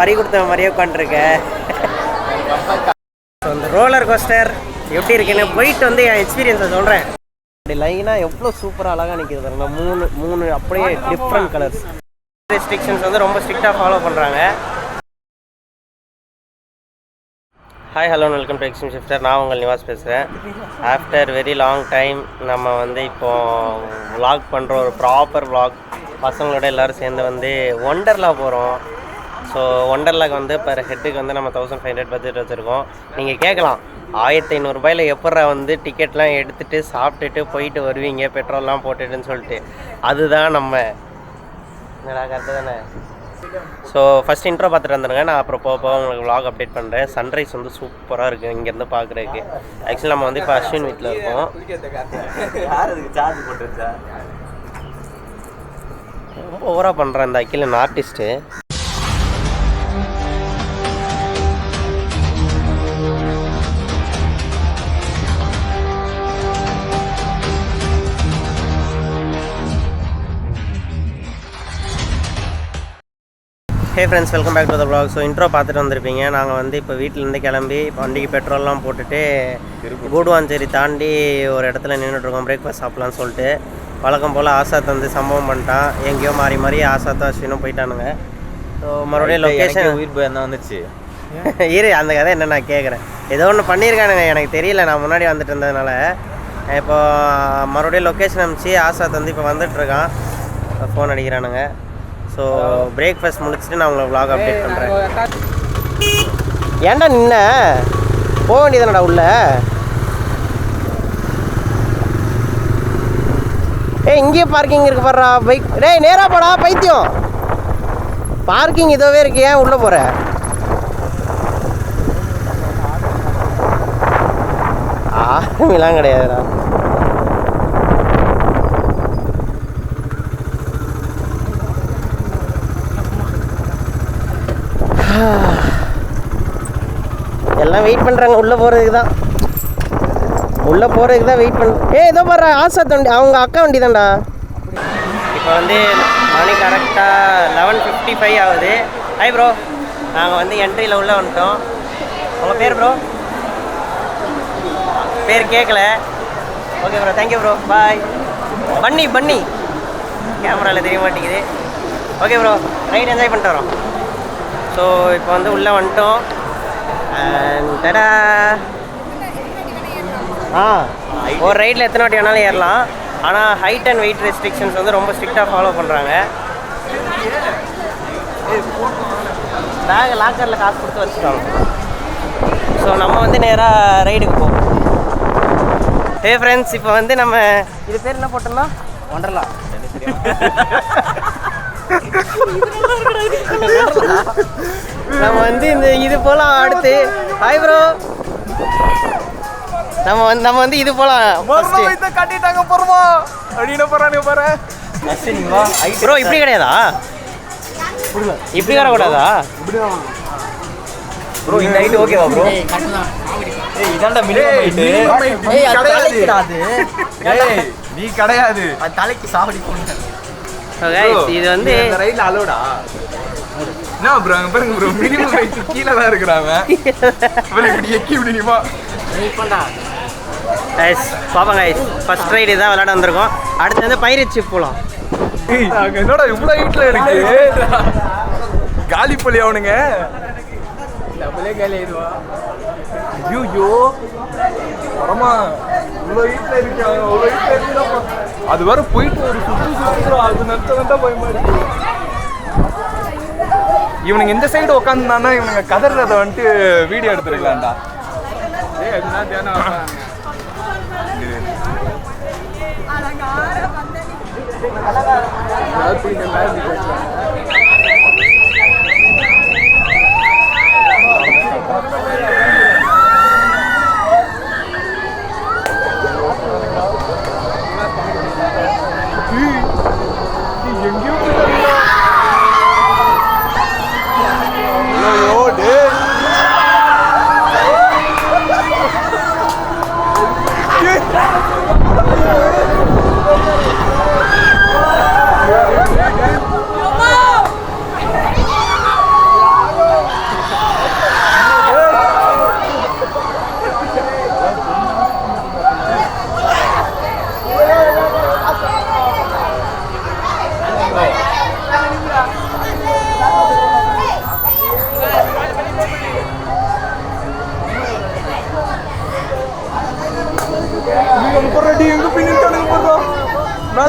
பறி கொடுத்த மாதிரியே உட்காந்துருக்கேன். அந்த ரோலர் கோஸ்டர் எப்படி இருக்குன்னு போயிட்டு வந்து என் எக்ஸ்பீரியன்ஸை சொல்கிறேன். அப்படி லைனாக எவ்வளோ சூப்பராக அழகாக நிற்கிது பாருங்க. மூணு அப்படியே டிஃப்ரெண்ட் கலர்ஸ். ரெஸ்ட்ரிக்ஷன்ஸ் வந்து ரொம்ப ஸ்ட்ரிக்டாக ஃபாலோ பண்ணுறாங்க. Hi hello welcome to extreme shifter. நான் உங்கள் நிவாஸ் பேசுகிறேன். ஆஃப்டர் வெரி லாங் டைம் நம்ம வந்து இப்போது விளாக் பண்ணுறோம், ஒரு ப்ராப்பர் விளாக். பசங்களோட எல்லோரும் சேர்ந்து வந்து ஒண்டர்லா போகிறோம். ஸோ ஒண்டர்லாக்கு வந்து பர் ஹெட்டுக்கு வந்து நம்ம 1500 பட்ஜெட் வச்சுருக்கோம். நீங்கள் கேட்கலாம் 1500 ரூபாயில் எப்பட்றா வந்து டிக்கெட்லாம் எடுத்துகிட்டு சாப்பிட்டுட்டு போயிட்டு வருவீங்க பெட்ரோல்லாம் போட்டுட்டுன்னு சொல்லிட்டு. அதுதான் நம்ம என்னடா கரெக்டு தானே. ஸோ ஃபஸ்ட் இன்ட்ரோ பார்த்துட்டு வந்துடுங்க. நான் அப்புறம் போக உங்களுக்கு விளாக் அப்டேட் பண்ணுறேன். சன்ரைஸ் வந்து சூப்பராக இருக்குது இங்கேருந்து பார்க்குறதுக்கு. ஆக்சுவலி நம்ம வந்து இப்போ அஸ்வின் வீட்டில் இருக்கோம். ரொம்ப ஓவராக பண்ணுறேன் இந்த Akilan artist. Hey friends, welcome back to the vlog. So intro பார்த்துட்டு வந்திருப்பீங்க. நாங்கள் வந்து இப்போ வீட்டிலேருந்து கிளம்பி வண்டிக்கு பெட்ரோல்லாம் போட்டுட்டு கூடுவாஞ்சேரி தாண்டி ஒரு இடத்துல நின்றுட்டுருக்கோம். பிரேக்ஃபாஸ்ட் சாப்பிட்லான்னு சொல்லிட்டு. வழக்கம் போல் ஆசாத் வந்து சம்பவம் பண்ணிட்டான். எங்கேயோ மாறி ஆசாத்தும் அஸ்வினும் போயிட்டானுங்க. ஸோ மறுபடியும் லொக்கேஷன் உயிர் போய் என்ன வந்துச்சு இரு, அந்த கதை என்ன நான் கேட்குறேன். ஏதோ ஒன்று பண்ணியிருக்கானுங்க, எனக்கு தெரியல. நான் முன்னாடி வந்துட்டு இருந்ததுனால இப்போ மறுபடியும் லொக்கேஷன் அனுப்பிச்சு ஆசாத் வந்து இப்போ வந்துட்டுருக்கான். ஃபோன் அடிக்கிறானுங்க. ஸோ பிரேக்ஃபாஸ்ட் முடிச்சுட்டு நான் உங்களை vlog அப்டேட் பண்ணுறேன். ஏன்டா நின்ன போக வேண்டியதானடா உள்ள. இங்கேயே பார்க்கிங் இருக்கு பாடுறா பைக். டேய் நேராக போடா பைத்தியம். பார்க்கிங் இதோவே இருக்கு, ஏன் உள்ளே போகிற? ஆர்மிலாம் கிடையாதுடா. எல்லாம் வெயிட் பண்ணுறாங்க உள்ளே போகிறதுக்கு தான். வெயிட் பண்ண. ஏதோ பாரு ஆசாத் வண்டி, அவங்க அக்கா வண்டி தான்டா. இப்போ வந்து மணி கரெக்டாக 11:55 ஆகுது. ஹாய் ப்ரோ, நாங்கள் வந்து என்ட்ரியில் உள்ளே வந்துட்டோம். உங்கள் பேர் ப்ரோ? பேர் கேட்கல. ஓகே ப்ரோ, தேங்க்யூ ப்ரோ, பாய். பன்னி கேமராவில் தெரிய மாட்டேங்குது. ஓகே ப்ரோ, ரைட் என்ஜாய் பண்ணிட்டு வரோம். ஸோ இப்போ வந்து உள்ளே வந்துட்டோம். டடா. ஒரு ரைட்டில் எத்தனை வாட்டி வேணாலும் ஏறலாம். ஆனால் ஹைட் அண்ட் வெயிட் ரெஸ்ட்ரிக்ஷன்ஸ் வந்து ரொம்ப ஸ்ட்ரிக்டாக ஃபாலோ பண்ணுறாங்க. பேக் லாக்கரில் காசு கொடுத்து வச்சுட்டோம். ஸோ நம்ம வந்து நேராக ரைடுக்கு போவோம். ஹே ஃப்ரெண்ட்ஸ், இப்போ வந்து நம்ம இது பேர் என்ன போட்டோம்னா ஒண்டர்லா. நம்ம வந்து இது போலாம். அடுத்து ஹாய் ப்ரோ, நம்ம வந்து இது போலாம். கட்டிட்டாங்க போறோமா அப்படின்னு போறானே பாரு ப்ரோ. இப்படி கிடையாதா? இப்படி வரக்கூடாதா ப்ரோ? இந்த ஹைட் ஓகேவா ப்ரோ? இதான்டா minimum height. நீ கிடையாது, தலைக்கு சாவடி போன. இது வந்து ரயில்ல அலோடா என்ன ப்ரோ? அங்க பாருங்க ப்ரோ, மினிமம் ஹைட் கீழ தான் இருக்குறாங்க. இப்படி எக்கி இப்படி நிமா கைஸ் பாப்பா. கைஸ் ஃபர்ஸ்ட் ரைடு தான் விளையாட வந்திருக்கோம். அடுத்து வந்து பைரேட் ஷிப் போகலாம். அங்கே என்னடா இவ்வளோ ஹைட்ல இருக்கு? காலி பள்ளி அவனுங்க காலி ஆயிடுவா. ஐயோ வரமா இவ்வளோ ஹைட்ல இருக்காங்க. அவ்வளோ ஹைட்ல இருக்குடா. அது வர போயிட்டு ஒரு சுற்று அது நடத்த பயமா இருக்கு. இவனுங்க இந்த சைடு உட்காந்துனா இவனுங்க கதறத வந்துட்டு வீடியோ எடுத்துருக்கலாம்டா. எங்கேயோ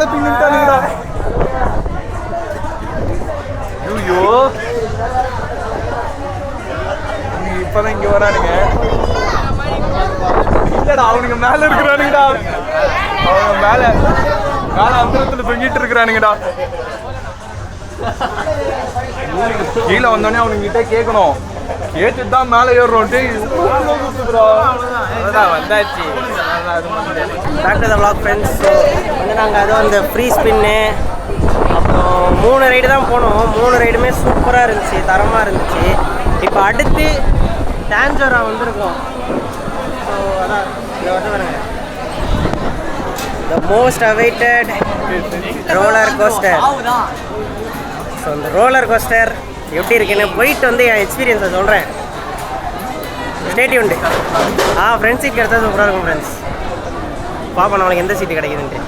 மேலே பின்னுட்டானுங்கடா. ஐயோ இப்பதான் இங்க வரானுங்க. இல்லடா அவனுங்க மேல இருக்கிறானுங்கடா. அவங்க மேல அந்தரத்துல தொங்கிட்டு இருக்கிறானுங்கடா. கீழே வந்தோடனே அவனுங்க கிட்ட கேட்கணும், கேட்டுட்டு தான் மேலே ஏறுறோம். வந்தாச்சு. Back to the vlog friends. So வந்து நாங்கள் அதுவும் அந்த ஃப்ரீ ஸ்பின்னு அப்புறம் 3 ரைடு தான் போனோம். 3 ரைடுமே சூப்பராக இருந்துச்சு, தரமாக இருந்துச்சு. இப்போ அடுத்து டான்ஜரா வந்திருக்கோம். ஸோ அதான் இதை வந்து பாருங்க, the most awaited roller coaster. So அந்த ரோலர் கோஸ்டர் எப்படி இருக்குன்னு போயிட்டு வந்து என் எக்ஸ்பீரியன்ஸை சொல்கிறேன். ஸ்டேட் உண்டு. ஃப்ரெண்ட் சீட் கிடைச்சா சூப்பராக இருக்கும் ஃப்ரெண்ட்ஸ். பார்ப்போம் நம்மளுக்கு எந்த சீட்டு கிடைக்குதுன்ட்டு.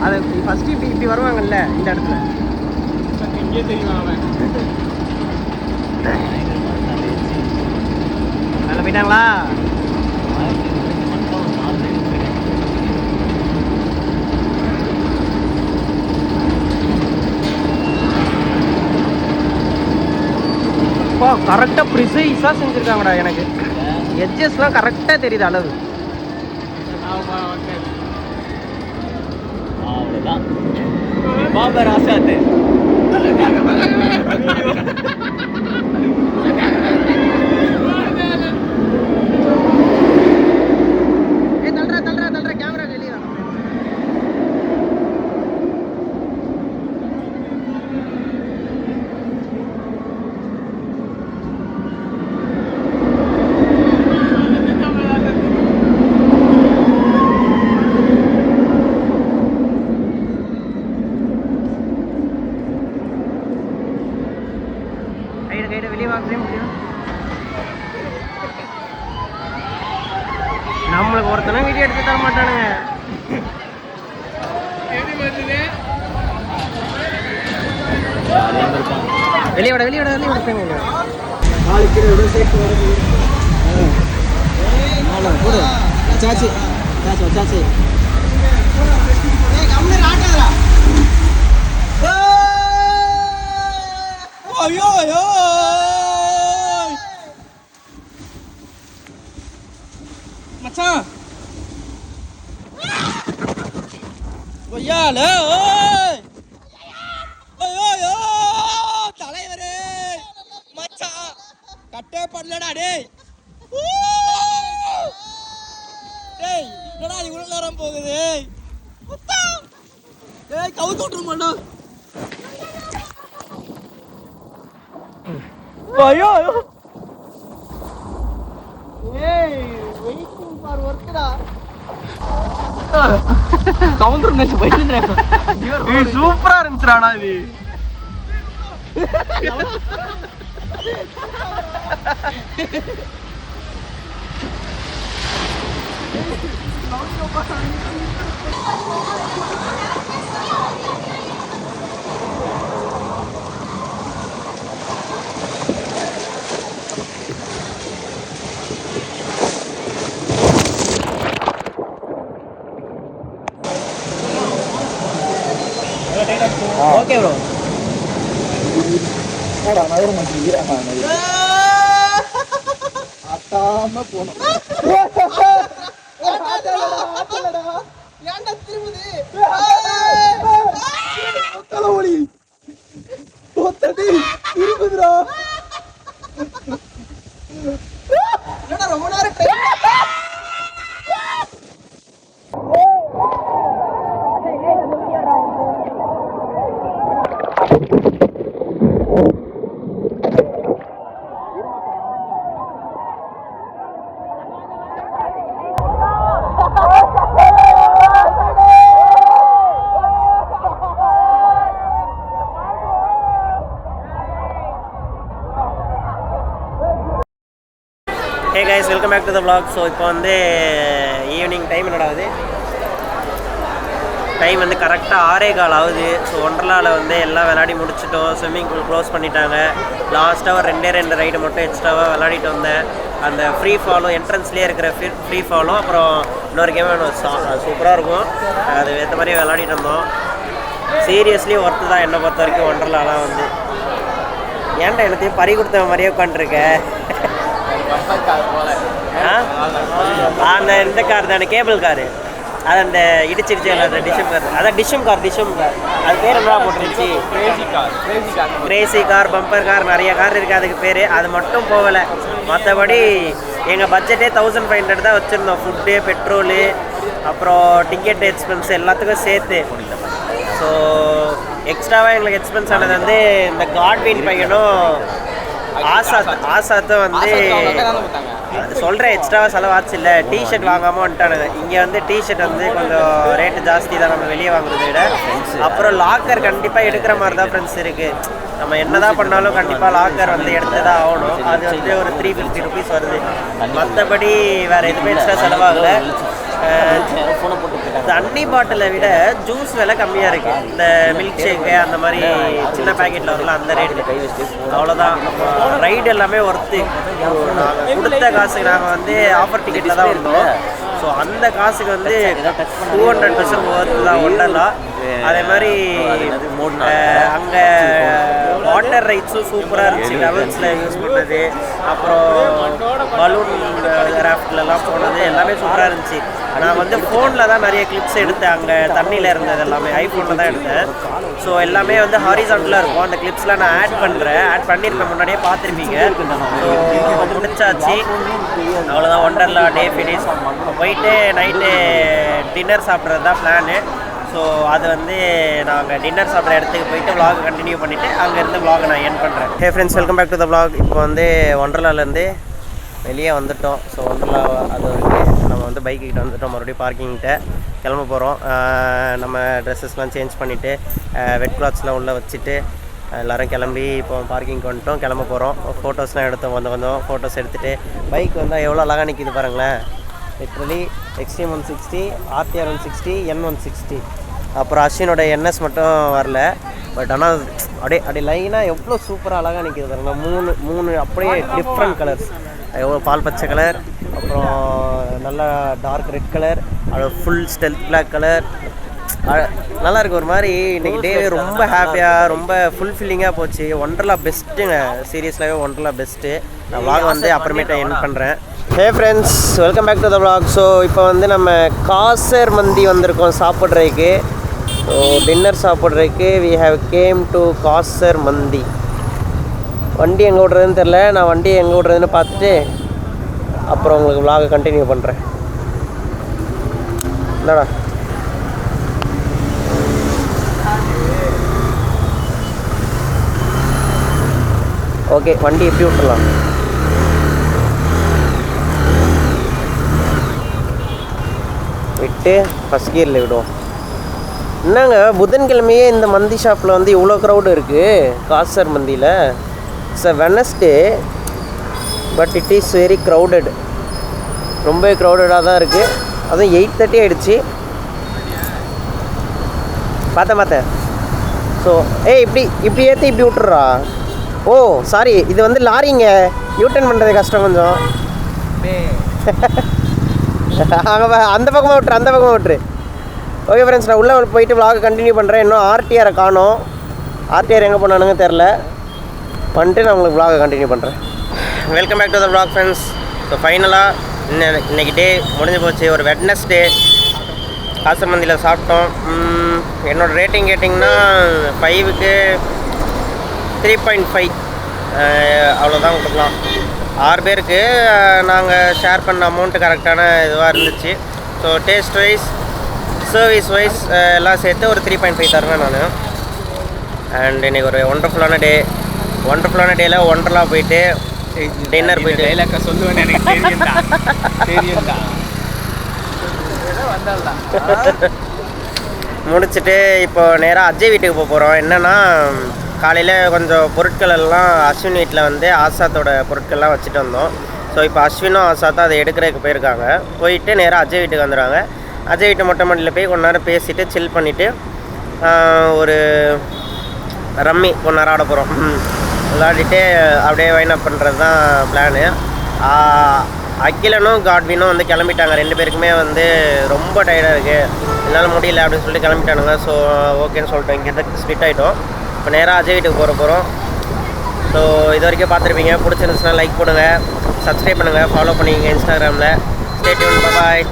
அது ஃபஸ்ட்டு இப்படி வருவாங்கல்ல இந்த இடத்துல. இங்கே தெரியுமா மேலே போயிட்டாங்களா? கரெக்டாக ப்ரிசைஸாக செஞ்சுருக்காங்கடா. எனக்கு எட்ஜஸ்லாம் கரெக்டாக தெரியுது அளவு. அவ்வளோதான் பாபர் ஆசாத்து. தள்ளுற கேமரா வெளியே. கைடு வெளியே வாங்கவே முடியும். நம்மளுக்கு ஒருத்தனை வீடியோ எடுத்து தர மாட்டானுங்க. வெளியே விட மச்சான் கொய்யால தலைவரே மச்சான் கட்டே பண்ணலடா. டேய் டேய் என்னடா இவ்வளவு நேரம் போகுது? டேய் கவுத்து விட்டுருமாடா. ஐயோ சூப்பரா இருந்துச்சுடா இது. Okay bro. நகர மாட்டேங்கிறா அத்தாம போனோம். தலைவலி இருபதுரா ரொம்ப நேரம் hey guys, welcome back to the vlog. So இப்போ வந்து ஈவினிங் டைம் என்னடாவது, டைம் வந்து கரெக்டாக 6:15 ஆகுது. ஸோ ஒண்டர்லாவில் வந்து எல்லாம் விளையாடி முடிச்சிட்டோம். ஸ்விம்மிங் பூல் க்ளோஸ் பண்ணிட்டாங்க. லாஸ்ட்டாக ஒரு 2 ரைடு மட்டும் எக்ஸ்ட்ராவாக விளையாடிட்டு வந்தேன். அந்த ஃப்ரீ ஃபாலோ என்ட்ரன்ஸ்லேயே இருக்கிற ஃப்ரீ ஃபாலோ, அப்புறம் இன்னொரு கேம் சூப்பராக இருக்கும். அது ஏற்ற மாதிரியே விளையாடிட்டு இருந்தோம். சீரியஸ்லி ஒர்த்து தான் என்னை பொறுத்த வரைக்கும் ஒண்டர்லாலாம் வந்து. ஏன்டா எல்லாத்தையும் பறி கொடுத்த மாதிரியே உட்காந்துருக்க? அந்த இந்த கார் தானே, கேபிள் காரு, அது அந்த இடிச்சிருச்சு அந்த டிஷம் கார், அதான் டிஷம் கார். அது பேர் என்ன போட்டுருந்துச்சு? கிரேசி கார், பம்பர் கார், நிறைய கார் இருக்குது அதுக்கு பேர். அது மட்டும் போகலை. மற்றபடி எங்கள் பட்ஜெட்டே 1500 தான் வச்சுருந்தோம். ஃபுட்டு, பெட்ரோலு, அப்புறம் டிக்கெட் எக்ஸ்பென்ஸ் எல்லாத்துக்கும் சேர்த்து. ஸோ எக்ஸ்ட்ராவாக எங்களுக்கு எக்ஸ்பென்ஸ் ஆனது வந்து இந்த காட்வின் பையனும் ஆசாத்தும் வந்து அது சொல்கிறேன், எக்ஸ்ட்ராவாக செலவாச்சு இல்லை. டிஷர்ட் வாங்காமல் வந்துட்டானுங்க. இங்கே வந்து டிஷர்ட் வந்து கொஞ்சம் ரேட்டு ஜாஸ்தி தான் நம்ம வெளியே வாங்குறத விட. அப்புறம் லாக்கர் கண்டிப்பாக எடுக்கிற மாதிரி தான் ஃப்ரெண்ட்ஸ் இருக்குது. நம்ம என்ன தான் பண்ணாலும் கண்டிப்பாக லாக்கர் வந்து எடுத்து தான் ஆகணும். அது வந்து ஒரு 350 rupees வருது. மற்றபடி வேறு எதுவுமே எக்ஸ்ட்ரா செலவாகலை. தண்ணி பாட்டிலை விட ஜூஸ் விலை கம்மியாக இருக்குது. இந்த மில்க் ஷேக்கு அந்த மாதிரி சின்ன பேக்கெட்டில் வரல அந்த ரேட்டு. அவ்வளோதான். ரைடு எல்லாமே ஒர்த்து. நாங்கள் கொடுத்த காசுக்கு நாங்கள் வந்து ஆஃபர் டிக்கெட்டில் தான் வந்தோம். ஸோ அந்த காசுக்கு வந்து 200% ஒர்த்து தான் ஒண்டர்லா. அதே மாதிரி அங்கே வாட்டர் ரைட்ஸும் சூப்பராக இருந்துச்சு. லெவல்ஸில் யூஸ் பண்ணது, அப்புறம் பலூன் கிராஃப்ட்லலாம் போனது எல்லாமே சூப்பராக இருந்துச்சு. நான் வந்து ஃபோனில் தான் நிறைய கிளிப்ஸ் எடுத்தேன். அங்கே தண்ணியில் இருந்தது எல்லாமே ஐஃபோனில் தான் எடுத்தேன். ஸோ எல்லாமே வந்து ஹாரிசான்டலாக இருக்கும். அந்த கிளிப்ஸ்லாம் நான் ஆட் பண்ணியிருக்கேன், முன்னாடியே பார்த்துருப்பீங்க. ஸோ முடிச்சாச்சு. அவ்வளோதான், ஒண்டர்லா டே ஃபினிஷ். போயிட்டு நைட்டு டின்னர் சாப்பிட்றது தான் பிளானு. ஸோ அது வந்து நாங்கள் டின்னர் சாப்பிட்ற இடத்துக்கு போயிட்டு vlog கண்டினியூ பண்ணிவிட்டு அங்கேருந்து vlog நான் எண்ட் பண்ணுறேன். Hey friends, welcome back to the vlog. இப்போ வந்து ஒண்டர்லாலேருந்து வெளியே வந்துட்டோம். ஸோ ஒண்டர்லா அது வரைக்கும் நம்ம வந்து பைக்கிட்ட வந்துட்டோம். மறுபடியும் பார்க்கிங்கிட்ட கிளம்ப போகிறோம். நம்ம ட்ரெஸ்ஸஸ்லாம் சேஞ்ச் பண்ணிவிட்டு வெட் கிளாத்ஸ்லாம் உள்ளே வச்சுட்டு எல்லோரும் கிளம்பி இப்போ பார்க்கிங்க்கு வந்துட்டோம். கிளம்ப போகிறோம். ஃபோட்டோஸ்லாம் எடுத்தோம். வந்தோம் ஃபோட்டோஸ் எடுத்துகிட்டு பைக் வந்தால் எவ்வளோ அழகாக நிற்கிது பாருங்களேன். Literally extreme 160, RTR 160, N160. அப்புறம் அஸ்வினோட NS மட்டும் வரல. பட் ஆனால் அப்படியே லைனாக எவ்வளோ சூப்பராக அழகாக நிற்கிது பாருங்கள். மூணு அப்படியே டிஃப்ரெண்ட் கலர்ஸ். எவ்வளோ பால் பச்சை கலர், அப்புறம் நல்லா டார்க் ரெட் கலர், அது ஃபுல் ஸ்டெல்த் பிளாக் கலர். நல்லாயிருக்கு. ஒரு மாதிரி இன்றைக்கி டேவே ரொம்ப ஹாப்பியாக, ரொம்ப ஃபுல்ஃபில்லிங்காக போச்சு. ஒண்டர்லா பெஸ்ட்டுங்க. சீரியஸ்லாகவே ஒண்டர்லா பெஸ்ட்டு. நான் vlog வந்து அப்புறமேட்டு எண்ட் பண்ணுறேன். Hey friends, welcome back to the vlog. So இப்போ வந்து நம்ம காசர் மந்தி வந்திருக்கோம் சாப்பிட்றதுக்கு. ஸோ டின்னர் சாப்பிட்றதுக்கு வி ஹேவ் கேம் டு காசர் மந்தி. வண்டி எங்கே விட்றதுன்னு தெரில. நான் வண்டி எங்கே விட்றதுன்னு பார்த்துட்டு அப்புறம் உங்களுக்கு vlog கண்டினியூ பண்ணுறேன். என்னடா ஓகே, வண்டி எப்படி விட்டுறலாம்? விட்டு ஃபஸ்ட் கியரில் விடுவோம். என்னங்க புதன்கிழமையே இந்த மந்தி ஷாப்பில் வந்து இவ்வளோ க்ரௌடு இருக்குது. காசர் மந்தியில் it's a Wednesday, but it is very crowded. ரொம்ப க்ரௌடடாக தான் இருக்குது. அதுவும் 8:30 ஆகிடுச்சு. பார்த்தேன். ஸோ இப்படி ஏற்றி இப்படி விட்டுறா. ஓ சாரி, இது வந்து லாரிங்க. யூட்டர்ன் பண்ணுறது கஷ்டம் கொஞ்சம். அங்கே அந்த பக்கமாக விட்டுரு. ஓகே ஃப்ரெண்ட்ஸ், நான் உள்ளே போயிட்டு vlog கண்டினியூ பண்ணுறேன். இன்னும் RTR காணோம். RTR எங்கே போனானுங்க தெரில. பண்ணிட்டு நான் உங்களுக்கு vlog கண்டினியூ பண்ணுறேன். Welcome back to the vlog friends. So ஃபைனலாக இன்னைக்கு டே முடிஞ்சு போச்சு. ஒரு வெட்னஸ்டே காசர் மந்தியில் சாப்பிட்டோம். என்னோடய ரேட்டிங் கேட்டிங்கன்னா 5க்கு 3.5 அவ்வளோதான் கொடுக்கலாம். 6 பேருக்கு நாங்கள் ஷேர் பண்ண அமௌண்ட்டு கரெக்டான இதுவாக இருந்துச்சு. So taste wise, service wise எல்லாம் சேர்த்து ஒரு 3.5 தருவேன் நான். அண்ட் இன்றைக்கி ஒரு ஒண்டர்ஃபுல்லான டேயில் ஒண்டர்லா போயிட்டு டின்னர் போயிட்டு சொல்லுவேன். எனக்கு தெரியும் முடிச்சுட்டு இப்போ நேராக அஜய் வீட்டுக்கு போக போகிறோம். என்னென்னா காலையில் கொஞ்சம் பொருட்கள் எல்லாம் அஸ்வின் வீட்டில் வந்து ஆசாத்தோட பொருட்கள்லாம் வச்சுட்டு வந்தோம். ஸோ இப்போ அஸ்வினும் ஆசாத்தும் அதை எடுக்கிறதுக்கு போயிருக்காங்க. போயிட்டு நேராக அஜய் வீட்டுக்கு வந்துடுவாங்க. அஜய் வீட்டு மொட்டை மாடியில் போய் கொஞ்ச நேரம் பேசிவிட்டு சில் பண்ணிவிட்டு ஒரு ரம்மி கொஞ்ச நேரம் ஆட போகிறோம். விளையாடிட்டு அப்படியே வைன் அப் பண்ணுறது தான் பிளானு. அகிலனும் காட்வினும் வந்து கிளம்பிட்டாங்க. 2 பேருக்குமே வந்து ரொம்ப டயர்டாக இருக்குது, என்னால் முடியல அப்படின்னு சொல்லிட்டு கிளம்பிட்டானுங்க. ஸோ ஓகேன்னு சொல்லிட்டு இங்கேருந்து ஸ்பிட் ஆகிட்டோம். இப்போ நேராக அஜய் வீட்டுக்கு போகிறோம். ஸோ இது வரைக்கும் பார்த்துருப்பீங்க. பிடிச்சிருந்துச்சுன்னா லைக் பண்ணுங்கள், சப்ஸ்கிரைப் பண்ணுங்கள், ஃபாலோ பண்ணிக்கங்க இன்ஸ்டாகிராமில். ஸ்டே டியூன், பாய்.